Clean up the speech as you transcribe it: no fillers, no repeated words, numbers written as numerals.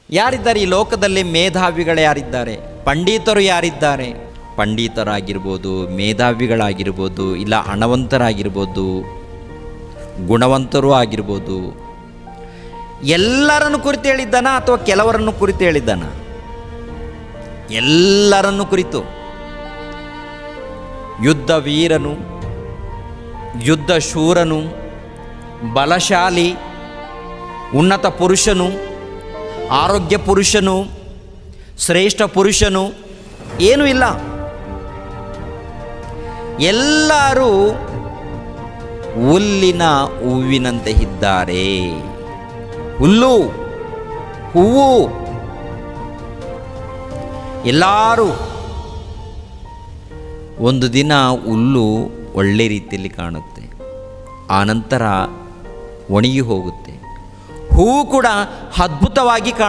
ಯಾರಿದ್ದಾರೆ ಈ ಲೋಕದಲ್ಲಿ? ಮೇಧಾವಿಗಳು ಯಾರಿದ್ದಾರೆ? ಪಂಡಿತರು ಯಾರಿದ್ದಾರೆ? ಪಂಡಿತರಾಗಿರ್ಬೋದು, ಮೇಧಾವಿಗಳಾಗಿರ್ಬೋದು, ಇಲ್ಲ ಹಣವಂತರಾಗಿರ್ಬೋದು, ಗುಣವಂತರೂ ಆಗಿರ್ಬೋದು. ಎಲ್ಲರನ್ನು ಕುರಿತು ಹೇಳಿದ್ದಾನ ಅಥವಾ ಕೆಲವರನ್ನು ಕುರಿತು ಹೇಳಿದ್ದಾನ? ಎಲ್ಲರನ್ನು ಕುರಿತು. ಯುದ್ಧ ವೀರನು, ಯುದ್ಧ ಶೂರನು, ಬಲಶಾಲಿ, ಉನ್ನತ ಪುರುಷನು, ಆರೋಗ್ಯ ಪುರುಷನು, ಶ್ರೇಷ್ಠ ಪುರುಷನು ಏನೂ ಇಲ್ಲ. ಎಲ್ಲರೂ ಹುಲ್ಲಿನ ಹೂವಿನಂತೆ ಇದ್ದಾರೆ. ಹುಲ್ಲು, ಹೂವು, ಎಲ್ಲರೂ. ಒಂದು ದಿನ ಹುಲ್ಲು ಒಳ್ಳೆ ರೀತಿಯಲ್ಲಿ ಕಾಣುತ್ತೆ, ಆನಂತರ ಒಣಗಿ ಹೋಗುತ್ತೆ. ಹೂವು ಕೂಡ ಅದ್ಭುತವಾಗಿ ಕಾಣುತ್ತೆ.